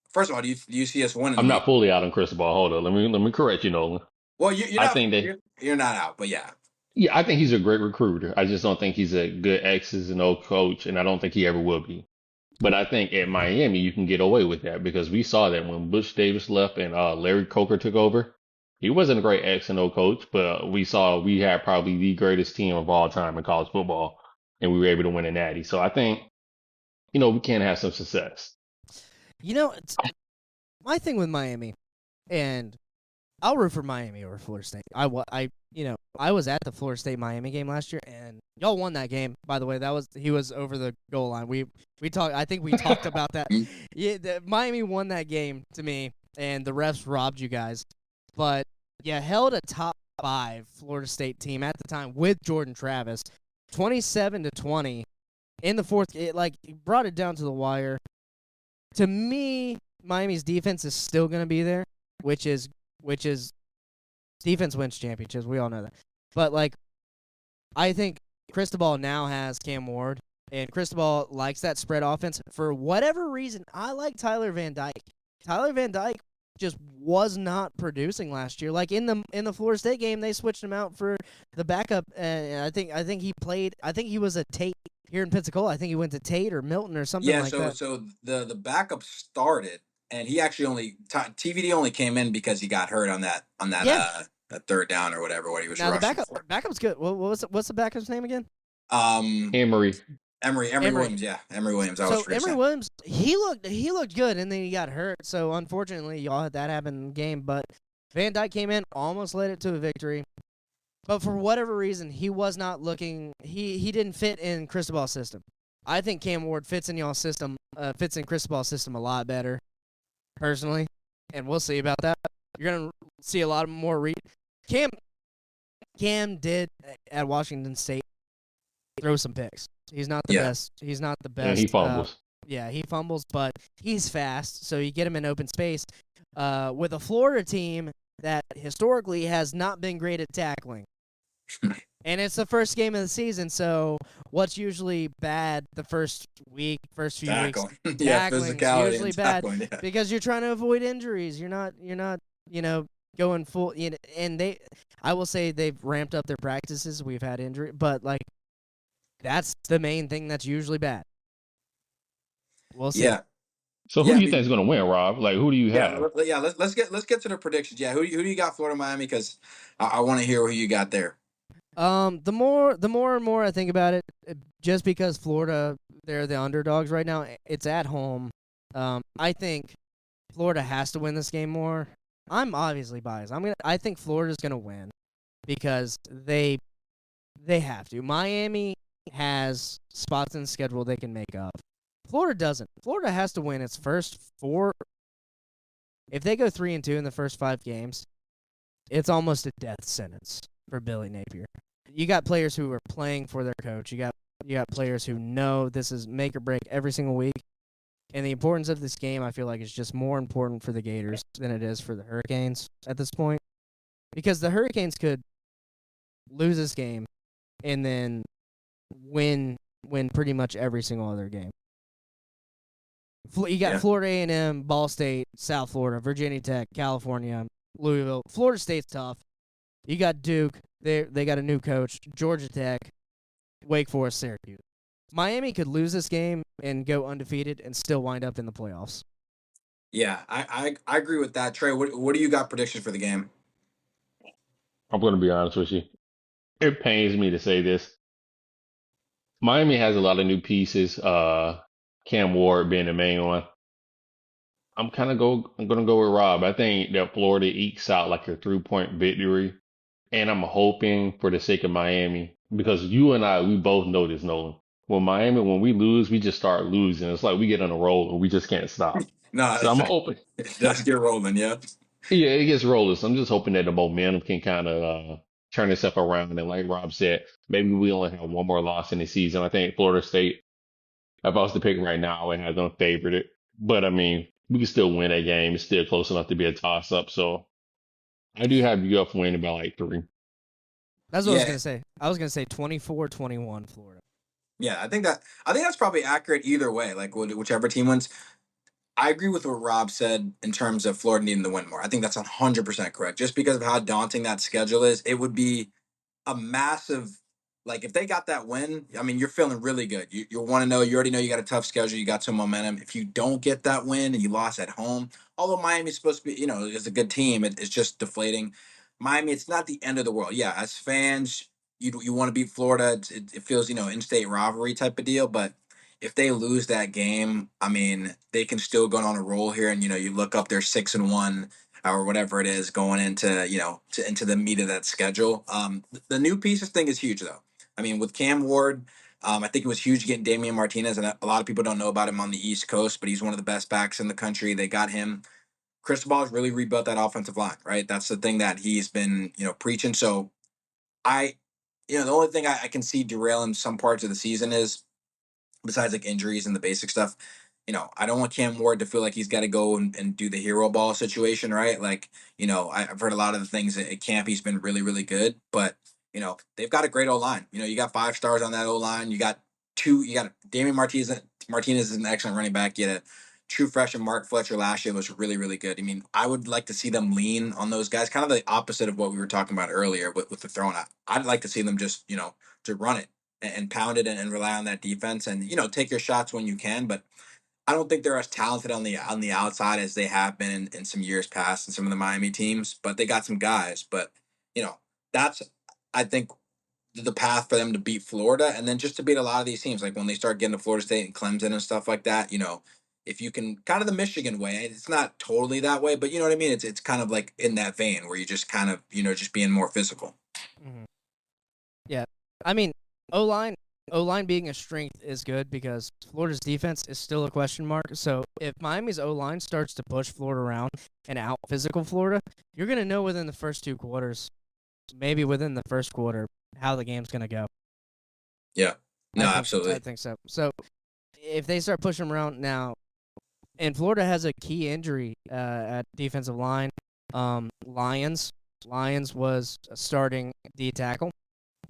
first of all, do you see us winning? I'm not fully out on Cristobal. Hold on, let me correct you, Nolan. Well, you're not out, but yeah. Yeah, I think he's a great recruiter. I just don't think he's a good X's and O coach, and I don't think he ever will be. But I think at Miami you can get away with that because we saw that when Butch Davis left and Larry Coker took over. He wasn't a great X and O coach, but we saw we had probably the greatest team of all time in college football, and we were able to win a natty. So I think, we can have some success. My thing with Miami, and I'll root for Miami over Florida State. I was at the Florida State Miami game last year, and y'all won that game. By the way, he was over the goal line. We talked. I think we talked about that. Yeah, Miami won that game to me, and the refs robbed you guys. But you held a top 5 Florida State team at the time with Jordan Travis, 27-20 in the fourth. It brought it down to the wire. To me, Miami's defense is still going to be there, which is defense wins championships. We all know that. But I think Cristobal now has Cam Ward, and Cristobal likes that spread offense. For whatever reason, I like Tyler Van Dyke. Tyler Van Dyke just was not producing last year. Like in the Florida State game, they switched him out for the backup, and I think he played. I think he was a Tate here in Pensacola. I think he went to Tate or Milton or something Yeah, like so that. the backup started, and he actually only TVD only came in because he got hurt on that Yeah. that third down or whatever what he was Now the rushing for. backup's good. What's the backup's name again? Um, Emery. Emery Emery. Williams, yeah, Emery Williams. I was So forgetting Emery to say. Williams, he looked good, and then he got hurt. So unfortunately, y'all had that happen in the game. But Van Dyke came in, almost led it to a victory. But for whatever reason, he was not looking. He didn't fit in Cristobal's system. I think Cam Ward fits in y'all's system, fits in Cristobal's system a lot better, personally. And we'll see about that. You're gonna see a lot more Cam did at Washington State throw some picks. He's not the Yeah. best. He's not the And best. he fumbles. Yeah, he fumbles, but he's fast, so you get him in open space. With a Florida team that historically has not been great at tackling. And it's the first game of the season, so what's usually bad the first week, first few weeks, Tackling. Yeah, tackling's physicality usually and bad tackling, yeah. because you're trying to avoid injuries. You're not, going full. And I will say they've ramped up their practices. We've had injury, but like that's the main thing that's usually bad. We'll see. Yeah. So who Yeah, do I you mean, think is going to win, Rob? Like, who do you yeah, have? yeah. Let's get to the predictions. Yeah, who do you got, Florida, Miami? Because I want to hear who you got there. The more and more I think about it, just because Florida, they're the underdogs right now. It's at home. I think Florida has to win this game more. I'm obviously biased. I think Florida's gonna win because they have to. Miami has spots in the schedule they can make up. Florida doesn't. Florida has to win its first 4. If they go 3-2 in the first 5 games, it's almost a death sentence for Billy Napier. You got players who are playing for their coach. You got players who know this is make or break every single week. And the importance of this game, I feel like, is just more important for the Gators than it is for the Hurricanes at this point. Because the Hurricanes could lose this game and then win pretty much every single other game. You got Yeah. Florida A&M, Ball State, South Florida, Virginia Tech, California, Louisville. Florida State's tough. You got Duke. They got a new coach. Georgia Tech, Wake Forest, Syracuse. Miami could lose this game and go undefeated and still wind up in the playoffs. Yeah, I agree with that. Trey, what do you got predictions for the game? I'm going to be honest with you. It pains me to say this. Miami has a lot of new pieces. Cam Ward being the main one. I'm going to go with Rob. I think that Florida ekes out like a 3-point victory. And I'm hoping for the sake of Miami, because you and I, we both know this, Nolan. When we lose, we just start losing. It's like we get on a roll and we just can't stop. No, So I'm hoping, it does get rolling. Yeah. yeah, it gets rolling. So I'm just hoping that the momentum can kind of turn itself around. And like Rob said, maybe we only have one more loss in the season. I think Florida State, if I was to pick right now, I would have them favored it. But I mean, we can still win a game. It's still close enough to be a toss up. So I do have you up for winning by like 3. That's what I was Yeah. going to say. I was going to say 24-21 Florida. Yeah, I think that's probably accurate either way. Like whichever team wins. I agree with what Rob said in terms of Florida needing to win more. I think that's 100% correct. Just because of how daunting that schedule is, it would be a massive, like if they got that win, I mean, you're feeling really good. You want to know, you already know you got a tough schedule, you got some momentum. If you don't get that win and you lost at home, although Miami's supposed to be, is a good team, it's just deflating. Miami, it's not the end of the world. Yeah, as fans, you want to beat Florida. It feels, in-state rivalry type of deal, but if they lose that game, I mean, they can still go on a roll here, and you look up, they're 6-1 or whatever it is going into into the meat of that schedule. The new pieces thing is huge though. I mean, with Cam Ward, I think it was huge getting Damian Martinez, and a lot of people don't know about him on the East Coast, but he's one of the best backs in the country. They got him. Cristobal has really rebuilt that offensive line, right? That's the thing that he's been preaching. So I, the only thing I can see derailing some parts of the season is, besides like injuries and the basic stuff, I don't want Cam Ward to feel like he's got to go and do the hero ball situation, right? Like, I've heard a lot of the things at camp. He's been really, really good, but they've got a great O line. You got 5 stars on that O line. You got Damian Martinez. Martinez is an excellent running back. You had a true freshman Mark Fletcher last year was really, really good. I mean, I would like to see them lean on those guys, kind of the opposite of what we were talking about earlier with the throwing. I'd like to see them just, to run it and pound it and rely on that defense and take your shots when you can. But I don't think they're as talented on the outside as they have been in some years past in some of the Miami teams. But they got some guys. But that's I think the path for them to beat Florida and then just to beat a lot of these teams. Like when they start getting to Florida State and Clemson and stuff like that, if you can kind of the Michigan way, it's not totally that way, but you know what I mean? It's kind of like in that vein where you just kind of, just being more physical. Hmm. Yeah, I mean, O-line, O-line being a strength is good because Florida's defense is still a question mark. So if Miami's O-line starts to push Florida around and out physical Florida, you're gonna know within the first 2 quarters, maybe within the first quarter, how the game's gonna go. Yeah. No, I absolutely. think so. So if they start pushing them around now, and Florida has a key injury at defensive line, Lyons was starting D tackle.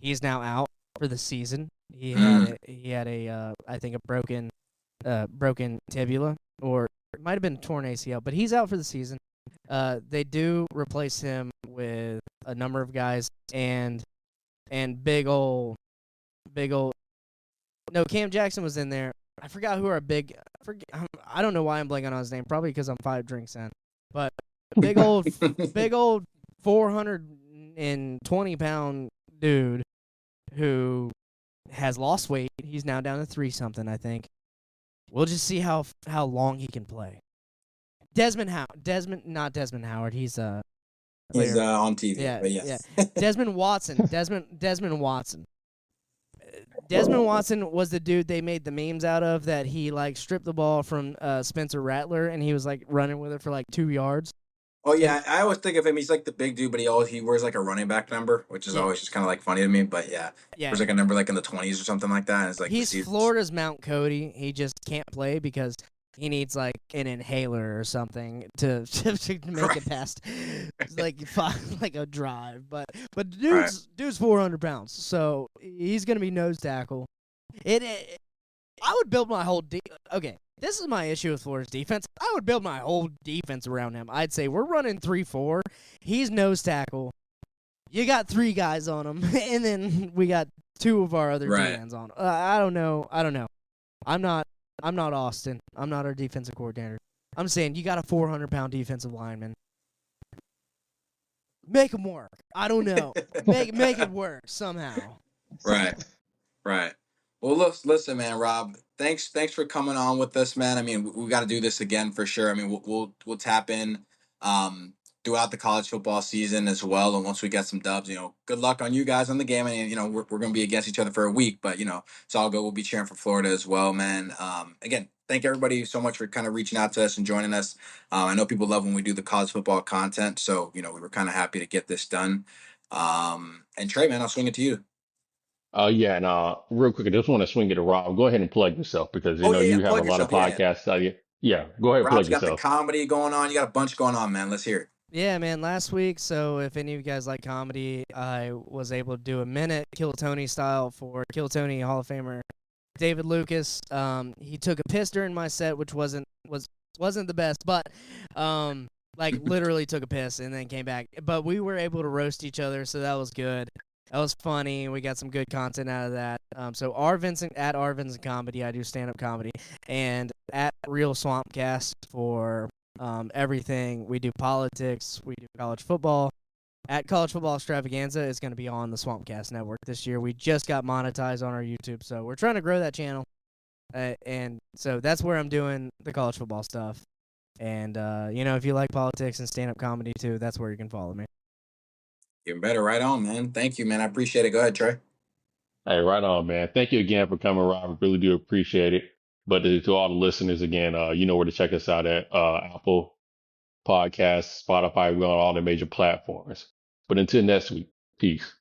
He's now out for the season. He had a I think a broken tibia, or it might have been a torn ACL, but he's out for the season. They do replace him with a number of guys and big old no, Cam Jackson was in there. I forgot who our I don't know why I'm blanking on his name. Probably because I'm 5 drinks in. But big old 420-pound dude who has lost weight. He's now down to 3-something, I think. We'll just see how long he can play. Not Desmond Howard. He's He's on TV. Yeah, but yes. yeah. Desmond Watson. Desmond Watson. Desmond Watson was the dude they made the memes out of that he stripped the ball from Spencer Rattler and he was running with it for 2 yards. Oh yeah, I always think of him. He's like the big dude, but he wears like a running back number, which is always just kind of like funny to me. But yeah, wears like a number like in the 20s or something like that. And it's like he's Florida's Mount Cody. He just can't play because he needs an inhaler or something to make it past a drive. But dude's 400 pounds, so he's gonna be nose tackle. I would build my whole okay. This is my issue with Florida's defense. I would build my whole defense around him. I'd say we're running 3-4. He's nose tackle. You got 3 guys on him, and then we got 2 of our other DNs on. I don't know. I'm not Austin. I'm not our defensive coordinator. I'm saying you got a 400-pound defensive lineman. Make him work. I don't know. make it work somehow. Right. Well, listen, man, Rob. Thanks for coming on with us, man. I mean, we got to do this again for sure. I mean, we'll tap in throughout the college football season as well. And once we get some dubs, good luck on you guys on the game. And we're going to be against each other for a week, but it's all good. We'll be cheering for Florida as well, man. Again, thank everybody so much for kind of reaching out to us and joining us. I know people love when we do the college football content, so we were kind of happy to get this done. And Trey, man, I'll swing it to you. Yeah, and real quick, I just want to swing it to Rob. Go ahead and plug yourself because Yeah, you have a plug lot of yourself. Yeah. podcasts. Yeah, go ahead and Rob's plug got the yourself. comedy going on. You got a bunch going on, man. Let's hear it. Yeah, man, last week, so if any of you guys like comedy, I was able to do a minute Kill Tony style for Kill Tony Hall of Famer David Lucas. He took a piss during my set, which wasn't the best, but literally took a piss and then came back. But we were able to roast each other, so that was good. That was funny. We got some good content out of that. So R Vincent at R Vincent Comedy, I do stand-up comedy, and at Real Swampcast for everything. We do politics. We do college football. At College Football Extravaganza is going to be on the Swampcast Network this year. We just got monetized on our YouTube, so we're trying to grow that channel. And so that's where I'm doing the college football stuff. And, if you like politics and stand-up comedy too, that's where you can follow me. Even better. Right on, man. Thank you, man. I appreciate it. Go ahead, Trey. Hey, right on, man. Thank you again for coming, Rob. Really do appreciate it. But to all the listeners, again, you know where to check us out at Apple Podcasts, Spotify. We're on all the major platforms. But until next week, peace.